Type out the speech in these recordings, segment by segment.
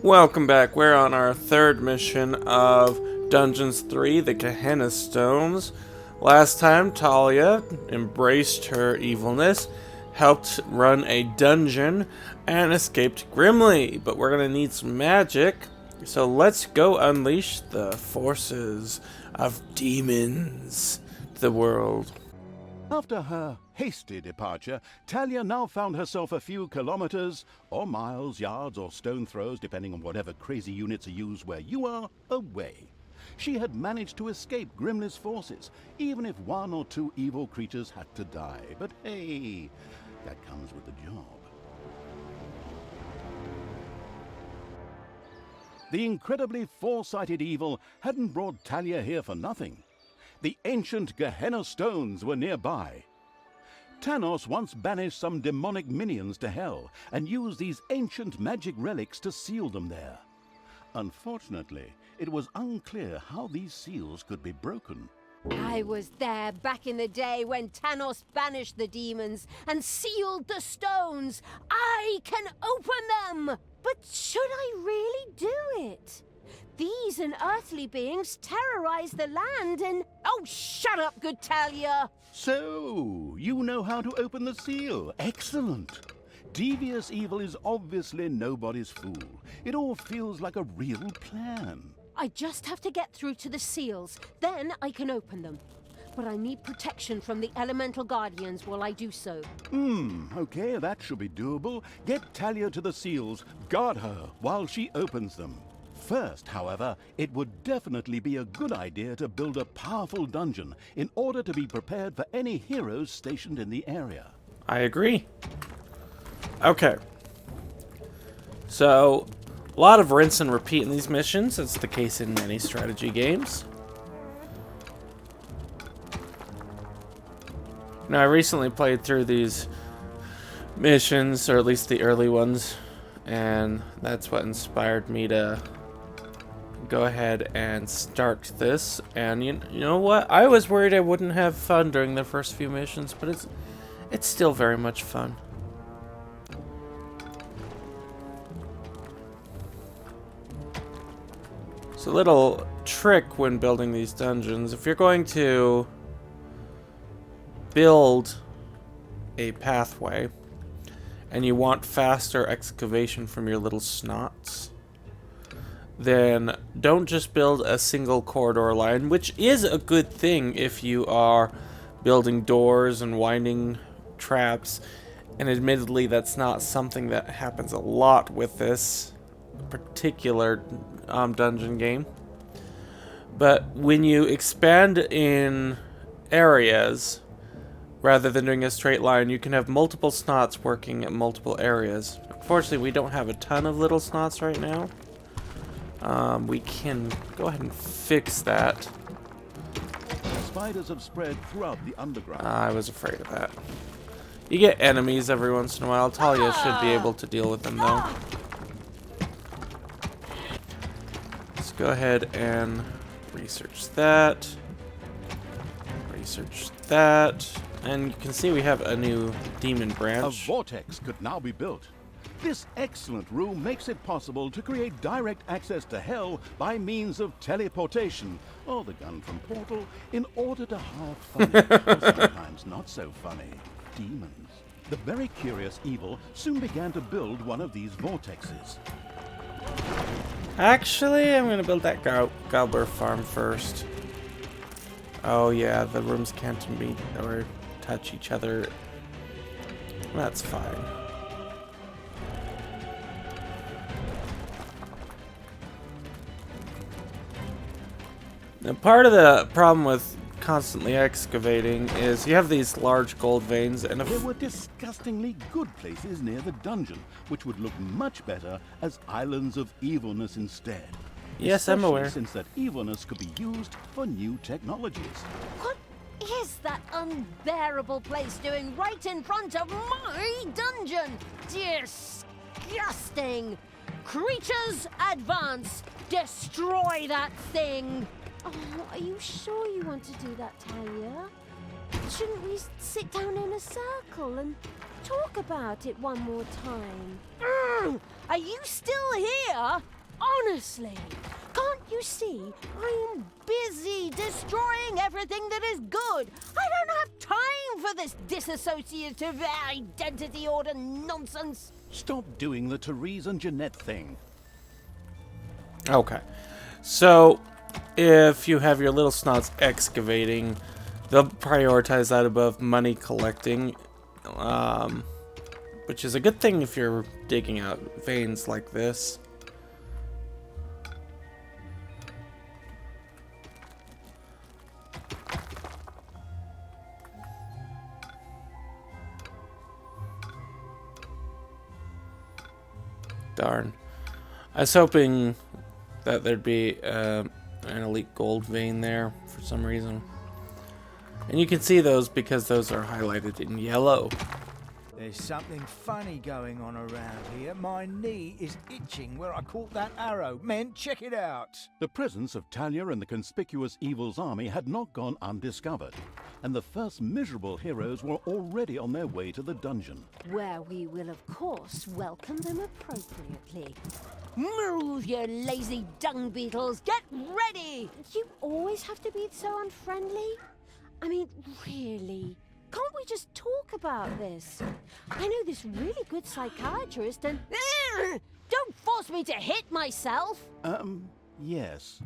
Welcome back. We're on our third mission of Dungeons 3, the Gehenna Stones. Last time, Thalya embraced her evilness, helped run a dungeon, and escaped grimly. But we're going to need some magic, so let's go unleash the forces of demons to the world. After her hasty departure, Thalya now found herself a few kilometers, or miles, yards, or stone throws, depending on whatever crazy units are used where you are, away. She had managed to escape Grimly's forces, even if one or two evil creatures had to die. But hey, that comes with the job. The incredibly foresighted evil hadn't brought Thalya here for nothing. The ancient Gehenna Stones were nearby. Tanos once banished some demonic minions to hell and used these ancient magic relics to seal them there. Unfortunately, it was unclear how these seals could be broken. I was there back in the day when Tanos banished the demons and sealed the stones. I can open them! But should I really do it? These unearthly beings terrorize the land and... Oh, shut up, good Thalya! So, you know how to open the seal. Excellent. Devious evil is obviously nobody's fool. It all feels like a real plan. I just have to get through to the seals, then I can open them. But I need protection from the elemental guardians while I do so. Okay, that should be doable. Get Thalya to the seals, guard her while she opens them. First, however, it would definitely be a good idea to build a powerful dungeon in order to be prepared for any heroes stationed in the area. I agree. Okay. So, a lot of rinse and repeat in these missions. That's the case in many strategy games. Now, I recently played through these missions, or at least the early ones, and that's what inspired me to go ahead and start this. And you know what? I was worried I wouldn't have fun during the first few missions, but it's still very much fun. So, a little trick when building these dungeons: if you're going to build a pathway and you want faster excavation from your little snots, then don't just build a single corridor line, which is a good thing if you are building doors and winding traps. And admittedly, that's not something that happens a lot with this particular dungeon game. But when you expand in areas, rather than doing a straight line, you can have multiple snots working at multiple areas. Unfortunately, we don't have a ton of little snots right now. We can go ahead and fix that. Spiders have spread throughout the underground. I was afraid of that. You get enemies every once in a while. Thalya should be able to deal with them, though. Let's go ahead and research that. Research that. And you can see we have a new demon branch. A vortex could now be built. This excellent room makes it possible to create direct access to hell by means of teleportation, or the gun from Portal, in order to hire funny, or sometimes not so funny, demons. The very curious evil soon began to build one of these vortexes. Actually, I'm going to build that gobbler farm first. Oh yeah, the rooms can't meet or touch each other. That's fine. Now, part of the problem with constantly excavating is you have these large gold veins, and There were disgustingly good places near the dungeon, which would look much better as islands of evilness instead. Yes, I'm aware. Since that evilness could be used for new technologies. What is that unbearable place doing right in front of my dungeon? Disgusting! Creatures, advance! Destroy that thing! Oh, are you sure you want to do that, Thalya? Shouldn't we sit down in a circle and talk about it one more time? Are you still here? Honestly, can't you see I am busy destroying everything that is good? I don't have time for this dissociative identity order nonsense. Stop doing the Therese and Jeanette thing. Okay. So, if you have your little snots excavating, they'll prioritize that above money collecting, which is a good thing if you're digging out veins like this. Darn. I was hoping that there'd be an elite gold vein there for some reason. And you can see those because those are highlighted in yellow. There's something funny going on around here. My knee is itching where I caught that arrow. Men, check it out. The presence of Thalya and the conspicuous evil's army had not gone undiscovered, and the first miserable heroes were already on their way to the dungeon. Where we will, of course, welcome them appropriately. Move, you lazy dung beetles! Get ready! You always have to be so unfriendly? I mean, really? Can't we just talk about this? I know this really good psychiatrist and... Don't force me to hit myself! Yes.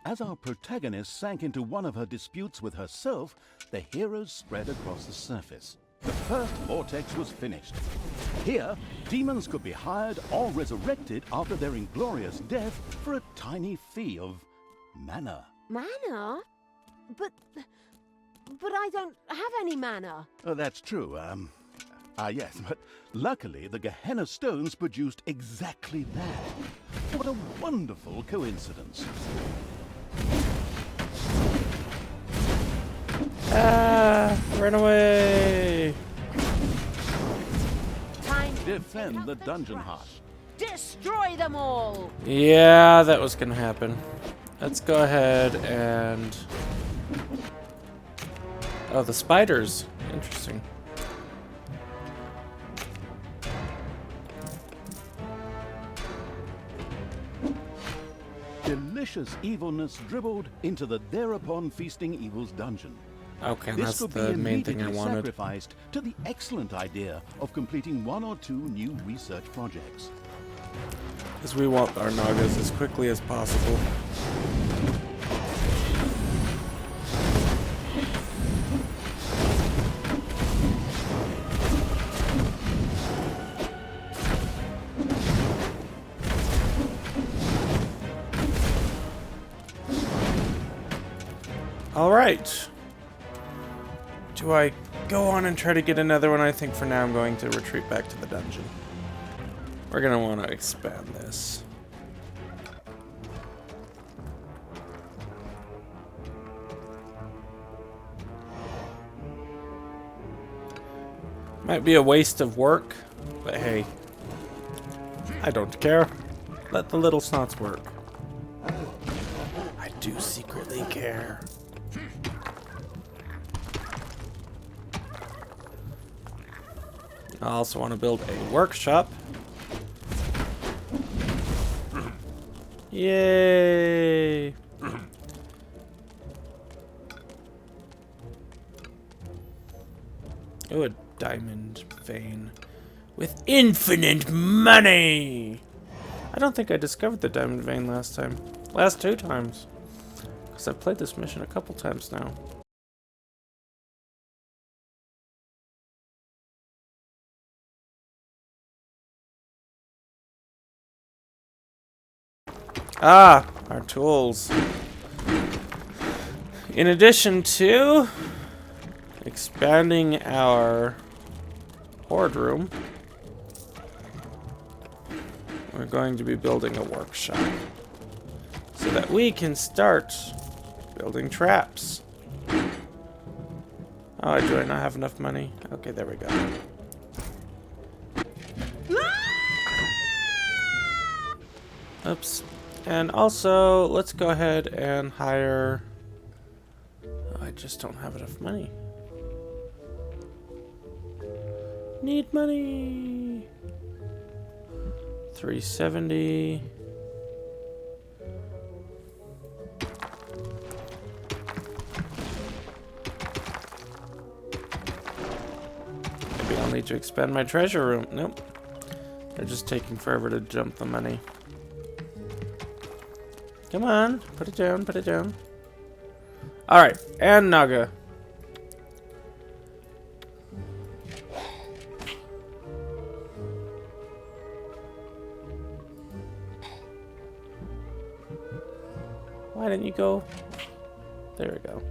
As our protagonist sank into one of her disputes with herself, the heroes spread across the surface. The first vortex was finished. Here, demons could be hired or resurrected after their inglorious death for a tiny fee of mana. Mana? But I don't have any mana. That's true, yes, but luckily the Gehenna Stones produced exactly that. What a wonderful coincidence. Run away! Time to Defend pick the up dungeon trash. heart. Destroy them all! Yeah, that was gonna happen. Let's go ahead and... Oh, the spiders. Interesting. Delicious evilness dribbled into the thereupon feasting evil's dungeon. Okay, This that's could the be main thing I immediately wanted. sacrificed to the excellent idea of completing 1 or 2 new research projects. Because we want our Nagas as quickly as possible. Alright. Do I go on and try to get another one? I think for now I'm going to retreat back to the dungeon. We're going to want to expand this. Might be a waste of work, but hey, I don't care. Let the little snots work. I do secretly care. I also want to build a workshop. Yay! Oh, a diamond vein with infinite money! I don't think I discovered the diamond vein last time. Last 2 times. Because I've played this mission a couple times now. Ah, our tools. In addition to expanding our hoard room, we're going to be building a workshop so that we can start building traps. Oh, do I not have enough money? Okay, there we go. Oops. And also, let's go ahead and hire... Oh, I just don't have enough money. Need money. 370. finally to expand my treasure room. Nope. They're just taking forever to dump the money. Come on. Put it down. Put it down. Alright. And Naga. Why didn't you go? There we go.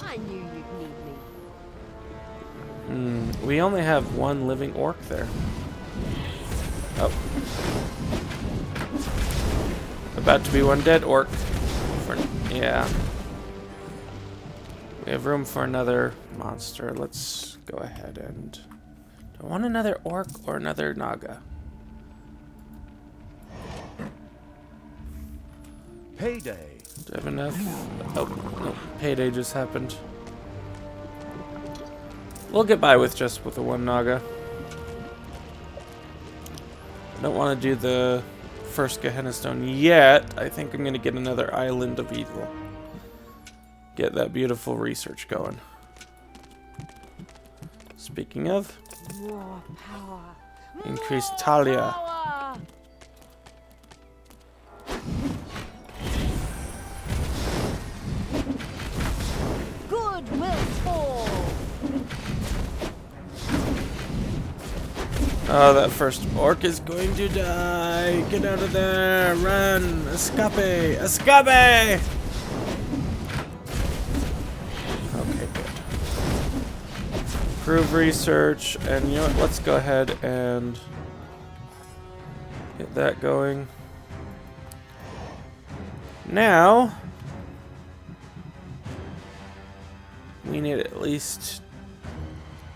I knew you'd need me. We only have one living orc there. Oh. About to be one dead orc. Yeah. We have room for another monster. Let's go ahead and... Do I want another orc or another Naga? Payday. Do I have enough? Oh, no. Payday just happened. We'll get by with just with the one Naga. I don't want to do the first Gehenna Stone yet. I think I'm going to get another Island of Evil. Get that beautiful research going. Speaking of, More power. increase More Thalya. power. Good will fall. Oh, that first orc is going to die. Get out of there. Run. Escape. Escape. Okay, good. Improve research. And you know what? Let's go ahead and get that going. Now, we need at least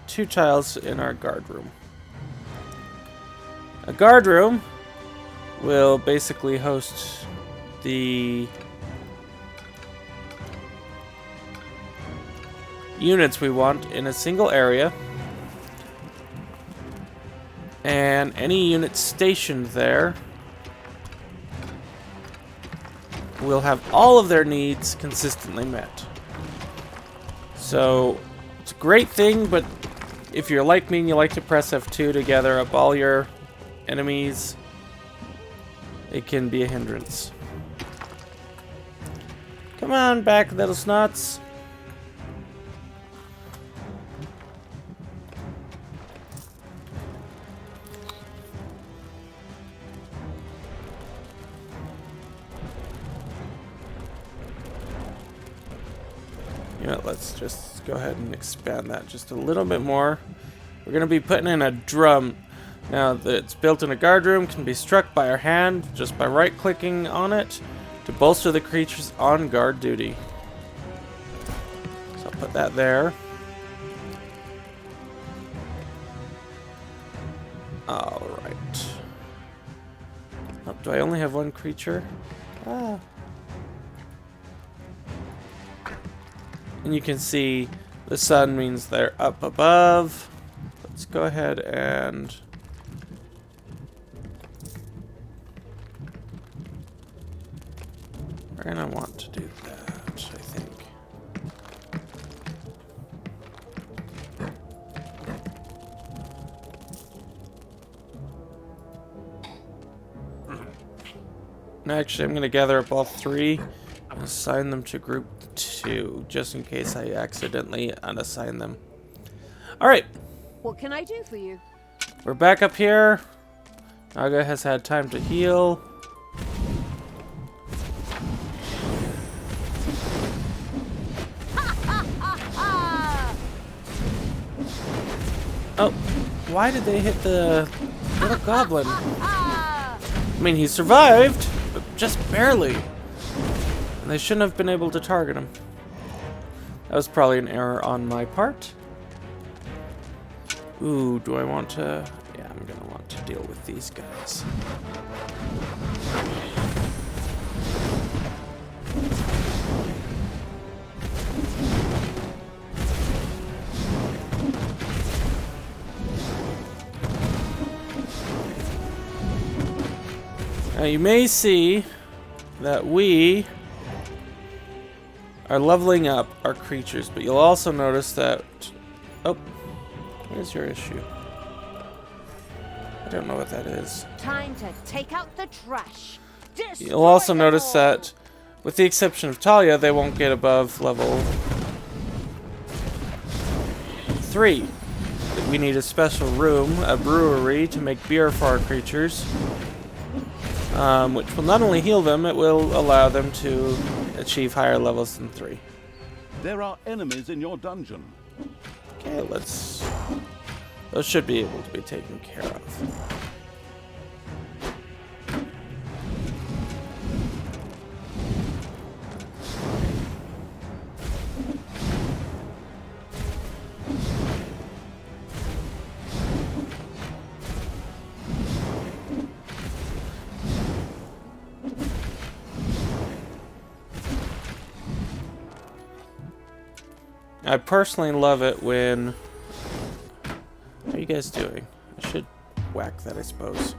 2 tiles in our guard room. A guard room will basically host the units we want in a single area, and any unit stationed there will have all of their needs consistently met. So it's a great thing, but if you're like me and you like to press F2 to gather up all your enemies, it can be a hindrance. Come on back, little snots. You know what, let's just go ahead and expand that just a little bit more. We're going to be putting in a drum. Now that it's built in a guard room, can be struck by our hand just by right-clicking on it to bolster the creatures on guard duty. So I'll put that there. Alright. Oh, do I only have one creature? Ah. And you can see the sun means they're up above. Let's go ahead and... We're gonna want to do that, I think. And actually, I'm gonna gather up all 3 and assign them to group 2, just in case I accidentally unassign them. Alright, What can I do for you? we're back up here. Naga has had time to heal. Oh, why did they hit the little goblin? I mean, he survived, but just barely. And they shouldn't have been able to target him. That was probably an error on my part. Ooh, do I want to... Yeah, I'm gonna want to deal with these guys. Now you may see that we are leveling up our creatures, but you'll also notice that... Oh, what is your issue? I don't know what that is. Time to take out the trash. You'll also Destroy notice them all. that, with the exception of Thalya, they won't get above level 3. We need a special room, a brewery, to make beer for our creatures. Which will not only heal them, it will allow them to achieve higher levels than 3. There are enemies in your dungeon. Okay, let's... Those should be able to be taken care of. I personally love it when... How are you guys doing? I should whack that, I suppose.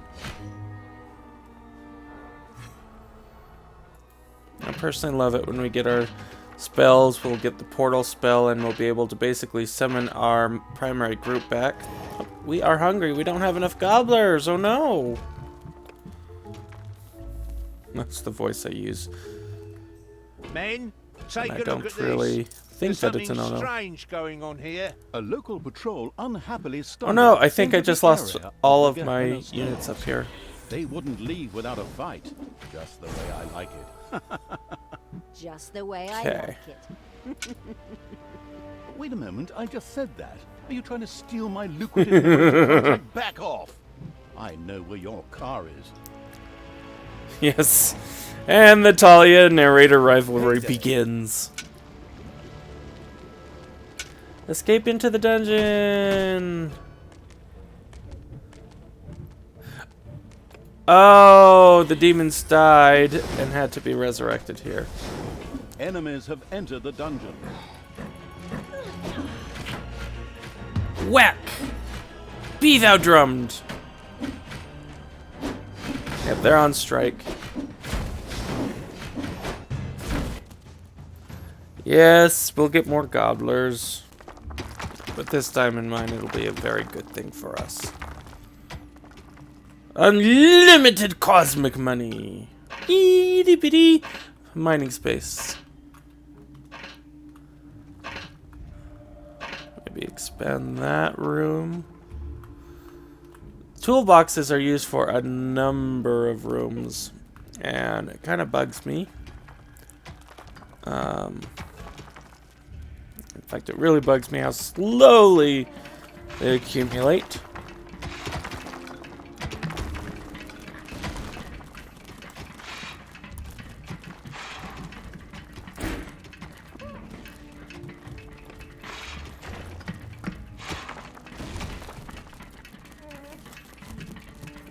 I personally love it when we get our spells. We'll get the portal spell and we'll be able to basically summon our primary group back. Oh, we are hungry. We don't have enough gobblers. Oh no! That's the voice I use. Men, take And I a look don't at really this. think There's that it's an something oh no. strange going on here. A local patrol unhappily Oh stumbled no, I think I into just the lost area all the of my Gehenna Stones. units up here. They wouldn't leave without a fight, just the way I like it. Just the way I Okay. like it. Wait a moment, I just said that. Are you trying to steal my lucrative project? Back off! I know where your car is. Yes. And the Thalya narrator rivalry begins. Escape into the dungeon! Oh, the demons died and had to be resurrected here. Enemies have entered the dungeon. Whack! Be thou drummed! Yep, they're on strike. Yes, we'll get more gobblers. But this time in mind, it'll be a very good thing for us. Unlimited cosmic money! Itty bitty mining space. Maybe expand that room. Toolboxes are used for a number of rooms, and it kind of bugs me. In fact, it really bugs me how slowly they accumulate.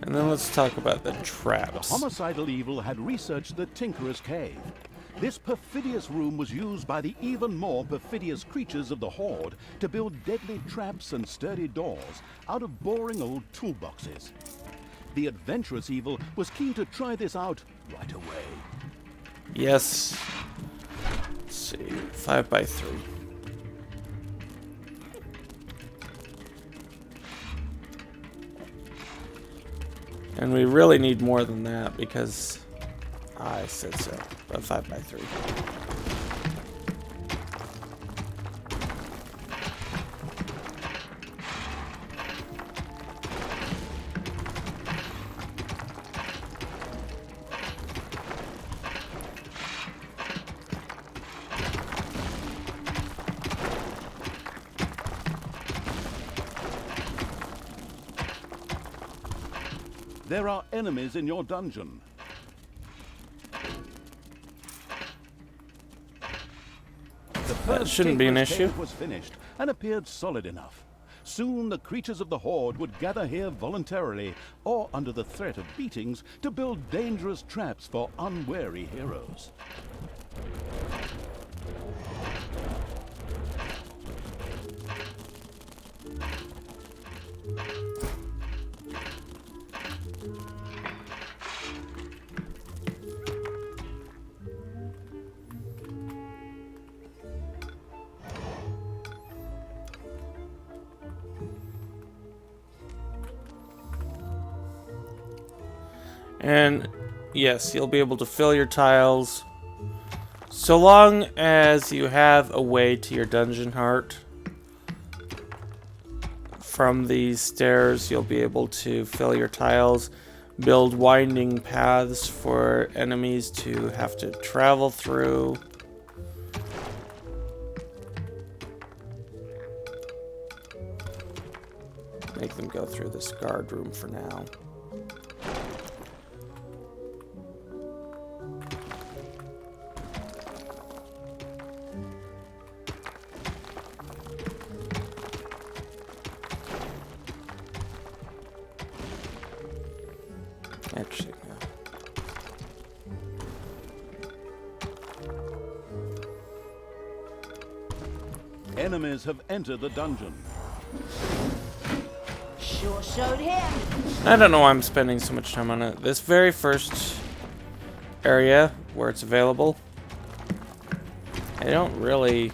And then let's talk about the The traps. homicidal evil had researched the Tinkerer's Cave. This perfidious room was used by the even more perfidious creatures of the Horde to build deadly traps and sturdy doors out of boring old toolboxes. The adventurous evil was keen to try this out right away. Yes. Let's see. 5x3. And we really need more than that because I said so. But 5x3. There are enemies in your dungeon. The first shouldn't be an Tinkerer's issue. Cave was finished and appeared solid enough. Soon the creatures of the Horde would gather here voluntarily or under the threat of beatings to build dangerous traps for unwary heroes. And yes, you'll be able to fill your tiles so long as you have a way to your dungeon heart. From these stairs, you'll be able to fill your tiles, build winding paths for enemies to have to travel through. Make them go through this guard room for now. Actually, no. Enemies have entered the dungeon. Sure showed him. I don't know why I'm spending so much time on it. This very first area where it's available, I don't really...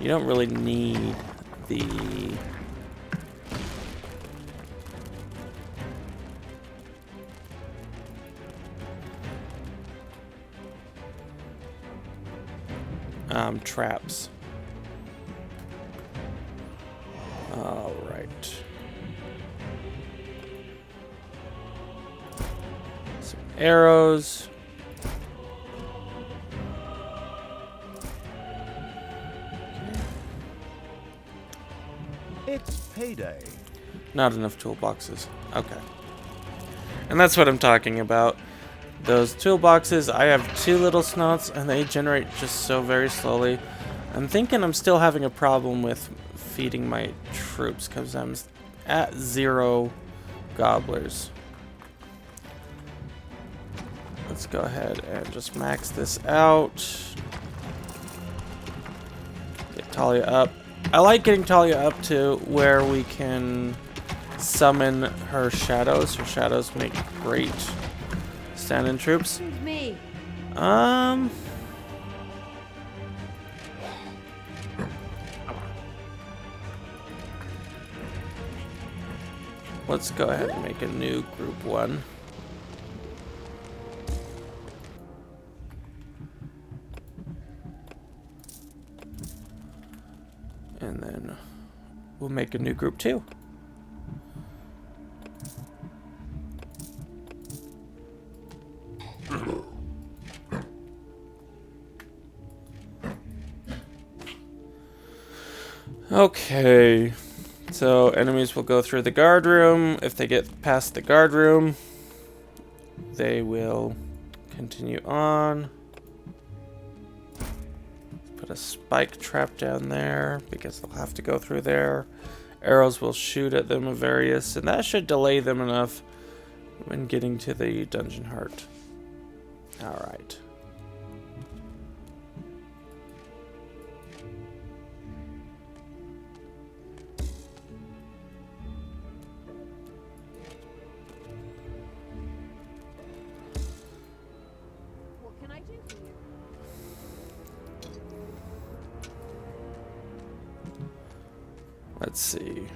You don't really need the... traps. All right. Some arrows. It's payday. Not enough toolboxes. Okay. And that's what I'm talking about. Those toolboxes, I have 2 little snots and they generate just so very slowly. I'm thinking I'm still having a problem with feeding my troops because I'm at 0 gobblers. Let's go ahead and just max this out. Get Thalya up. I like getting Thalya up to where we can summon her shadows. Her shadows make great stand-in troops. With me. Let's go ahead and make a new group 1. And then we'll make a new group 2. Okay, so enemies will go through the guard room. If they get past the guard room, they will continue on. Put a spike trap down there because they'll have to go through there. Arrows will shoot at them of various, and that should delay them enough when getting to the dungeon heart. All right. Let's see.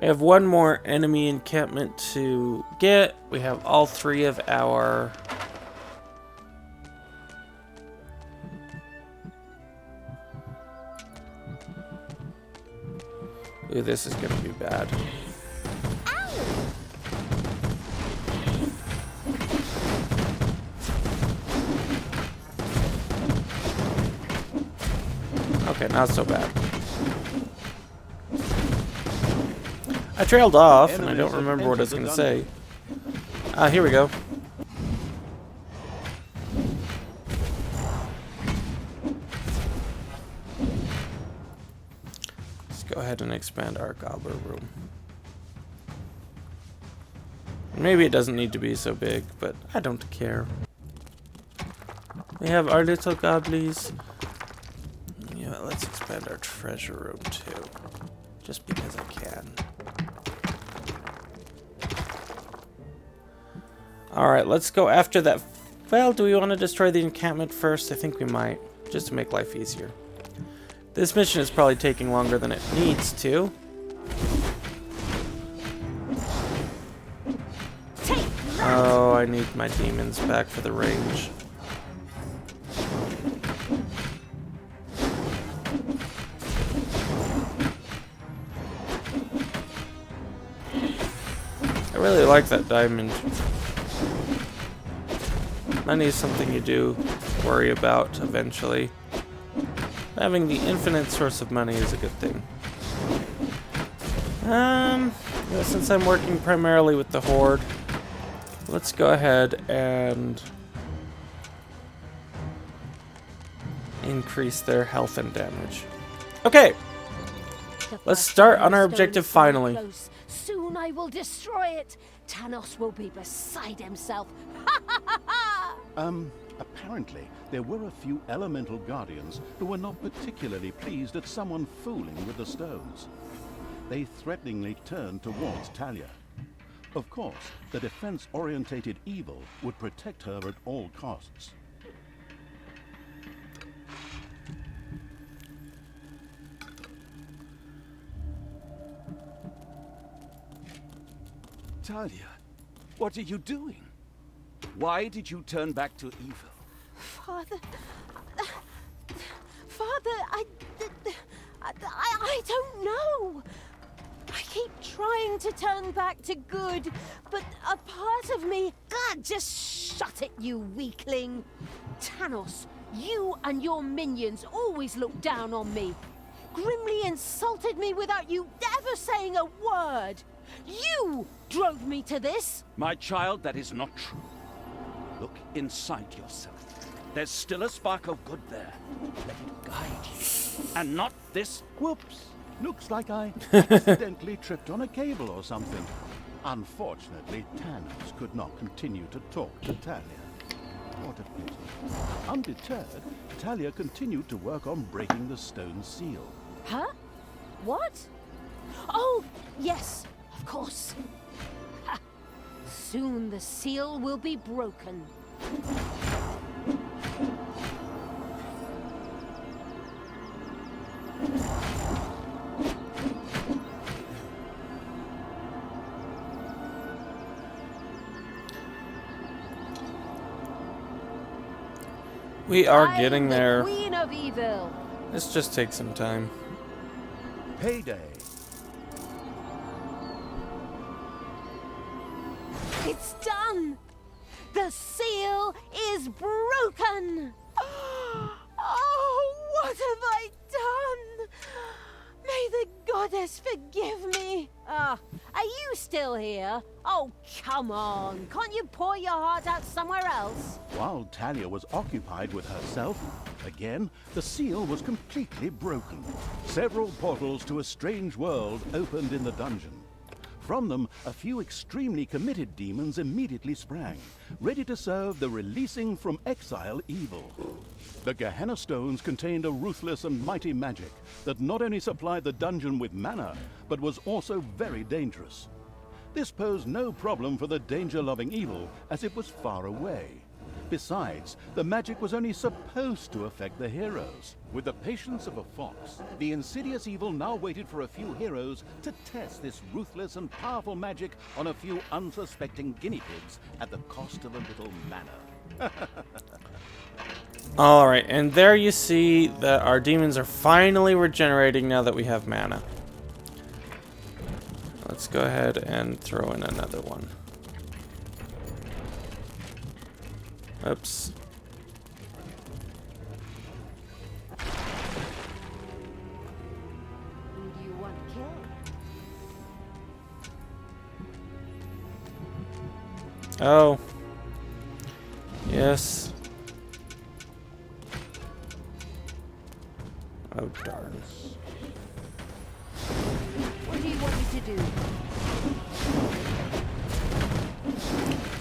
We have 1 more enemy encampment to get. We have all 3 of our... Ooh, this is gonna be bad. Okay, not so bad. I trailed off, and I don't remember what I was going to say. Ah, here we go. Let's go ahead and expand our gobbler room. Maybe it doesn't need to be so big, but I don't care. We have our little gobblies. Yeah, let's expand our treasure room too. Just because I can. Alright, let's go after that. Well, do we want to destroy the encampment first? I think we might, just to make life easier. This mission is probably taking longer than it needs to. I need my demons back for the range. I really like that diamond. Money is something you do worry about eventually. Having the infinite source of money is a good thing. Since I'm working primarily with the Horde, let's go ahead and increase their health and damage. Okay, let's start on our objective finally. Soon I will destroy it. Tanos will be beside himself. Apparently, there were a few elemental guardians who were not particularly pleased at someone fooling with the stones. They threateningly turned towards Thalya. Of course, the defense-orientated evil would protect her at all costs. Thalya, what are you doing? Why did you turn back to evil? Father, I don't know. I keep trying to turn back to good, but a part of me... God, just shut it, you weakling. Tanos, you and your minions always look down on me. Grimly insulted me without you ever saying a word. You drove me to this. My child, that is not true. Look inside yourself. There's still a spark of good there. Let it guide you. And not this... Whoops! Looks like I accidentally tripped on a cable or something. Unfortunately, Tanos could not continue to talk to Thalya. What a pity. Undeterred, Thalya continued to work on breaking the stone seal. Huh? What? Oh, yes, of course. Ha. Soon the seal will be broken. We are I getting am the there. Queen of Evil. This just takes some time. Payday! It's done! The seal is broken! Oh, what have I done? May the goddess forgive me. Are you still here? Oh, come on. Can't you pour your heart out somewhere else? While Thalya was occupied with herself, again, the seal was completely broken. Several portals to a strange world opened in the dungeon. From them, a few extremely committed demons immediately sprang, ready to serve the releasing from exile evil. The Gehenna Stones contained a ruthless and mighty magic that not only supplied the dungeon with mana, but was also very dangerous. This posed no problem for the danger-loving evil, as it was far away. Besides, the magic was only supposed to affect the heroes. With the patience of a fox, the insidious evil now waited for a few heroes to test this ruthless and powerful magic on a few unsuspecting guinea pigs at the cost of a little mana. Alright, and there you see that our demons are finally regenerating now that we have mana. Let's go ahead and throw in another one. Oops. Who do you want to kill? Oh. Yes. Oh, darn. What do you want me to do?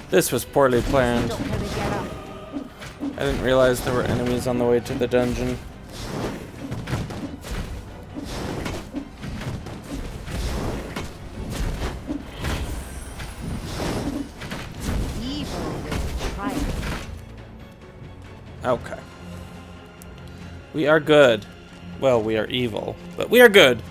This was poorly planned. Not gonna get up. I didn't realize there were enemies on the way to the dungeon. Evil will triumph. Okay. We are good. Well, we are evil, but we are good.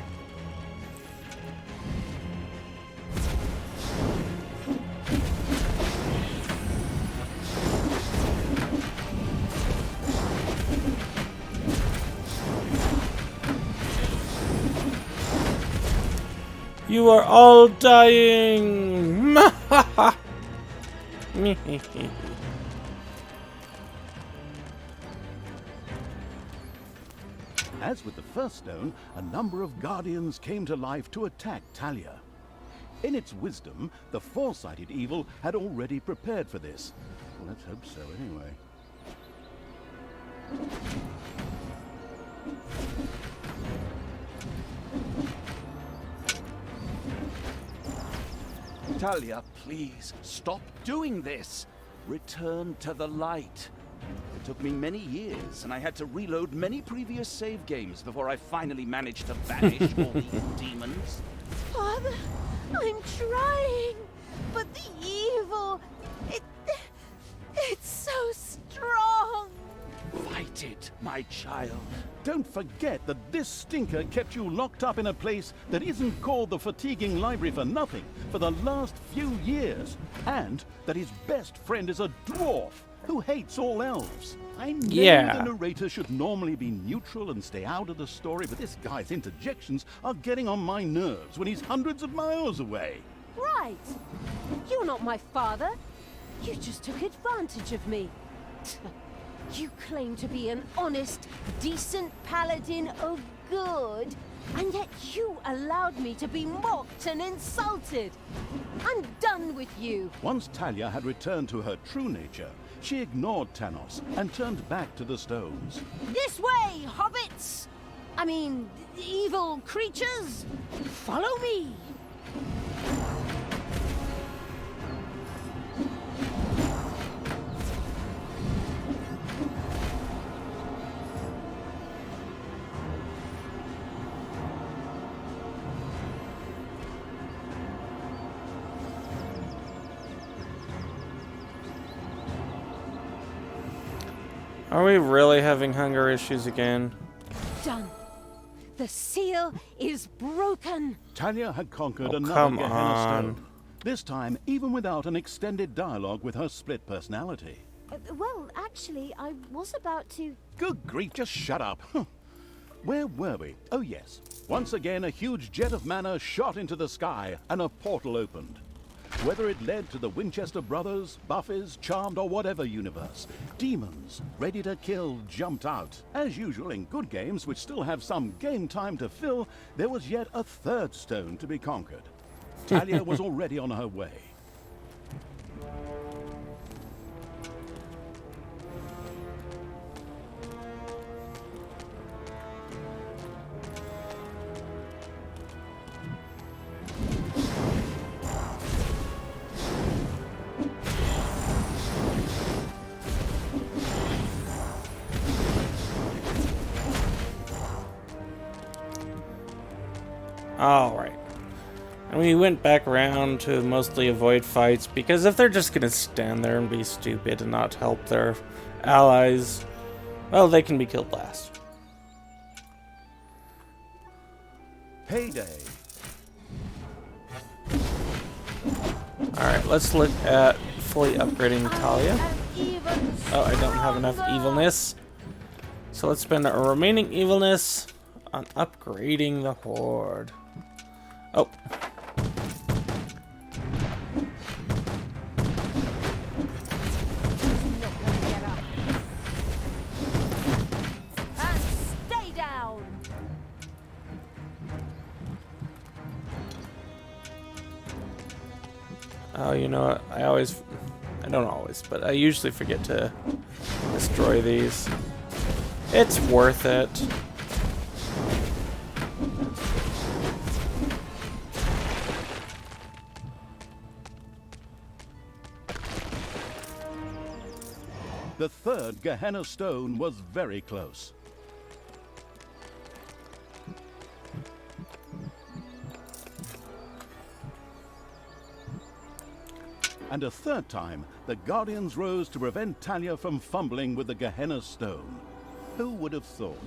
You are all dying! As with the first stone, a number of guardians came to life to attack Thalya. In its wisdom, the foresighted evil had already prepared for this. Well, let's hope so, anyway. Thalya, please, stop doing this. Return to the light. It took me many years, and I had to reload many previous save games before I finally managed to banish all these demons. Father, I'm trying, but the evil, it's so strong. Fight it, my child. Don't forget that this stinker kept you locked up in a place that isn't called the fatiguing library for nothing for the last few years, and that his best friend is a dwarf who hates all elves. I know the narrator should normally be neutral and stay out of the story, but this guy's interjections are getting on my nerves when he's hundreds of miles away. Right. You're not my father. You just took advantage of me. You claim to be an honest, decent paladin of good, and yet you allowed me to be mocked and insulted. I'm done with you. Once Thalya had returned to her true nature, she ignored Tanos and turned back to the stones. This way, hobbits! I mean, evil creatures! Follow me! Are we really having hunger issues again? Done. The seal is broken. Thalya had conquered Oh, another come Gehenna on. Stone. This time, even without an extended dialogue with her split personality. Well, actually, I was about to... Good grief, just shut up. Where were we? Oh yes. Once again, a huge jet of mana shot into the sky, and a portal opened. Whether it led to the Winchester brothers, Buffies, Charmed, or whatever universe, demons, ready to kill, jumped out. As usual in good games, which still have some game time to fill, there was yet a third stone to be conquered. Thalya was already on her way. Alright. And we went back around to mostly avoid fights, because if they're just gonna stand there and be stupid and not help their allies, well, they can be killed last. Payday. Alright, let's look at fully upgrading Thalya. Oh, I don't have enough evilness. So let's spend our remaining evilness on upgrading the Horde. Oh. And stay down! Oh, you know what? I don't always, but I usually forget to destroy these. It's worth it. The third Gehenna Stone was very close. And a third time, the Guardians rose to prevent Thalya from fumbling with the Gehenna Stone. Who would have thought?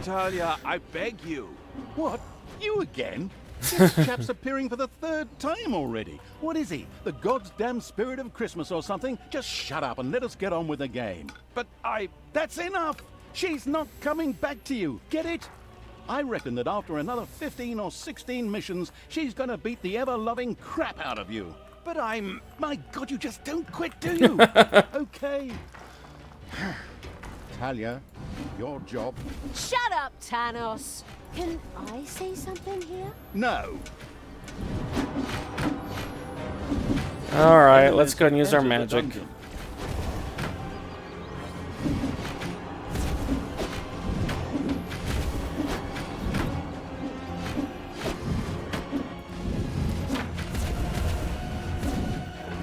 Thalya, I beg you. What? You again? This chap's appearing for the 3rd time already. What is he? The goddamn spirit of Christmas or something? Just shut up and let us get on with the game. But that's enough! She's not coming back to you, get it? I reckon that after another 15 or 16 missions, she's gonna beat the ever-loving crap out of you. But my God, you just don't quit, do you? Okay. Thalya, your job. Shut up, Tanos! Can I say something here? No. Alright, let's go and use our Enter the magic. dungeon.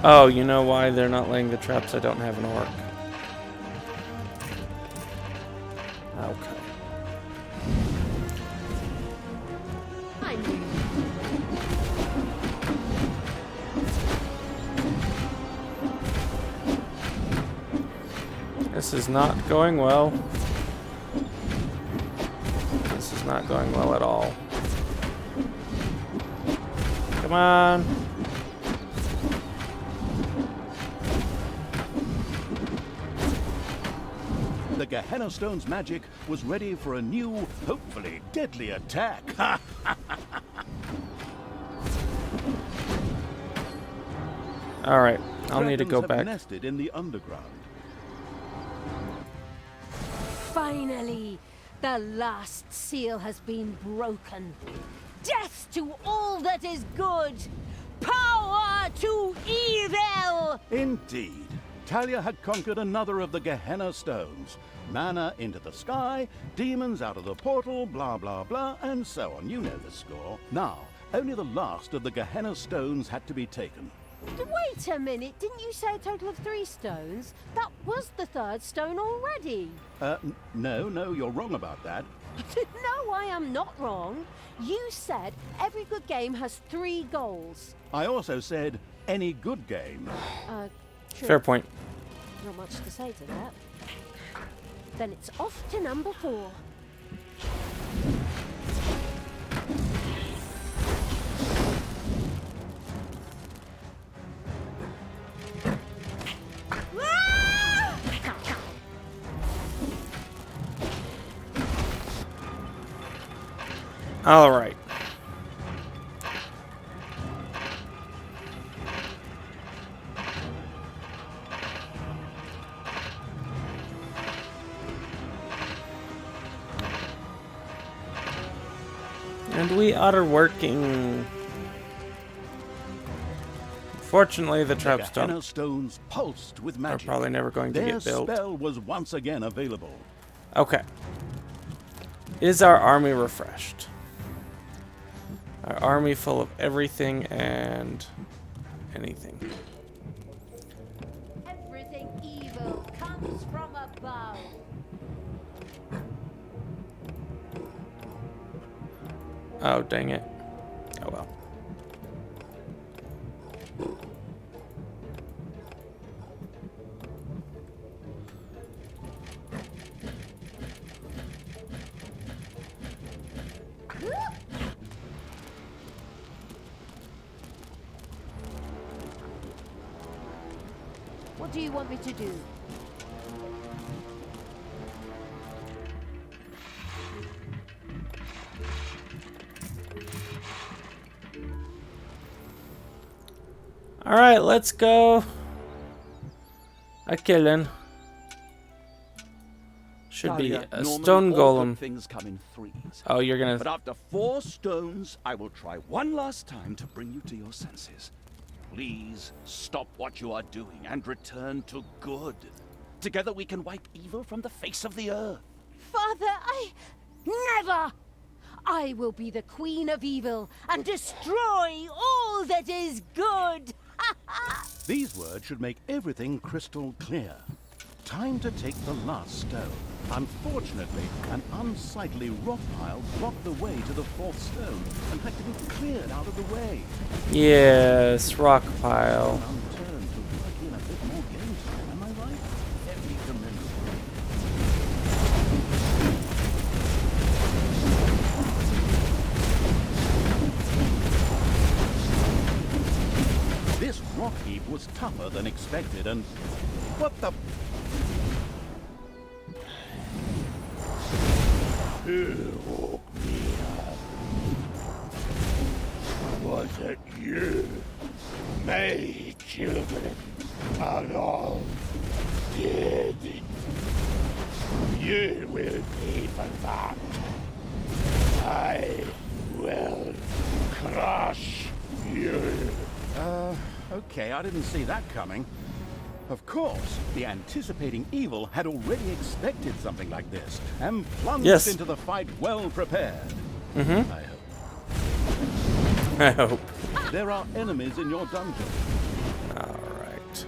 Oh, you know why they're not laying the traps? I don't have an orc. Okay. I knew. This is not going well. This is not going well at all. Come on. The Gehenna Stones magic was ready for a new, hopefully deadly attack. Alright, I'll need to go Dragons have back. nested in the underground. Finally, the last seal has been broken. Death to all that is good! Power to evil! Indeed. Thalya had conquered another of the Gehenna Stones. Mana into the sky, demons out of the portal, blah blah blah, and so on. You know the score. Now, only the last of the Gehenna Stones had to be taken. Wait a minute, didn't you say a total of 3 stones? That was the 3rd stone already. No, you're wrong about that. No, I am not wrong. You said every good game has 3 goals. I also said any good game. True. Fair point. Not much to say to that. Then it's off to number 4. All right. And we are working. Fortunately, the traps Gehenna don't Stones pulsed with are magic. probably never going to Their get built. spell was once again available. Okay. Is our army refreshed? Our army full of everything and anything. Everything evil comes from above. Oh, dang it. Oh well. What do you want me to do? All right, let's go. A killing. Should be Thalya, a normally stone all good golem. things come in 3s. Oh, you're gonna. But after 4 stones, I will try one last time to bring you to your senses. Please stop what you are doing and return to good. Together we can wipe evil from the face of the earth. Father, never! I will be the queen of evil and destroy all that is good! These words should make everything crystal clear. Time to take the last stone. Unfortunately, an unsightly rock pile blocked the way to the 4th stone and had to be cleared out of the way. Yes, rock pile. Unturned to work in a bit more game time, am I right? Very commendable. was tougher than expected and... What the... Who woke me up? Was it you? My children are all dead. You will pay for that. I will crush you. Okay, I didn't see that coming. Of course, the anticipating evil had already expected something like this, and plunged into the fight well prepared. I hope. I hope. There are enemies in your dungeon. Alright.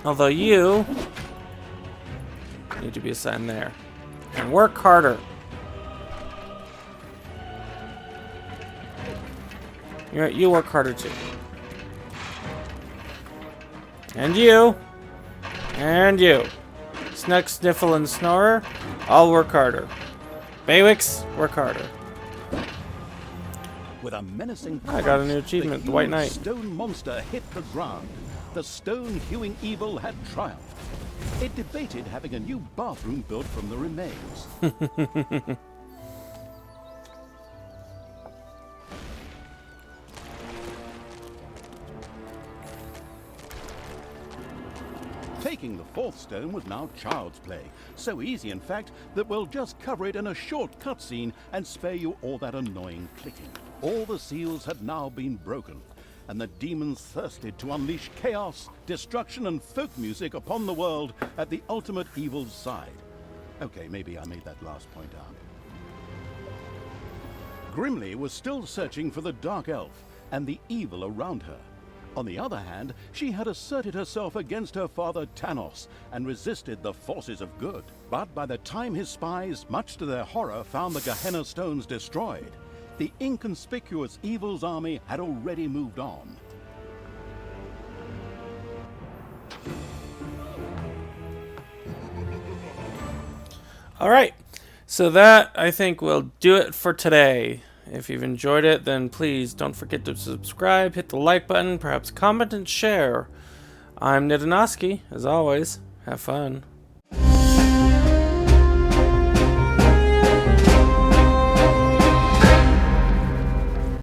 Although you need to be assigned there. And work harder. You work harder too. And you. And you. Snuck, Sniffle, and Snorer, all work harder. Baywix, work harder. With a menacing I got a new achievement, the White Knight. stone monster hit the ground. The stone-hewing evil had triumphed. It debated having a new bathroom built from the remains. Taking the fourth stone was now child's play. So easy, in fact, that we'll just cover it in a short cutscene and spare you all that annoying clicking. All the seals had now been broken, and the demons thirsted to unleash chaos, destruction, and folk music upon the world at the ultimate evil's side. Okay, maybe I made that last point up. Grimly was still searching for the Dark Elf and the evil around her. On the other hand, she had asserted herself against her father Tanos and resisted the forces of good. But by the time his spies, much to their horror, found the Gehenna Stones destroyed, the inconspicuous evil's army had already moved on. Alright, so that, I think, will do it for today. If you've enjoyed it, then please don't forget to subscribe, hit the like button, perhaps comment and share. I'm Ndonosci, as always. Have fun.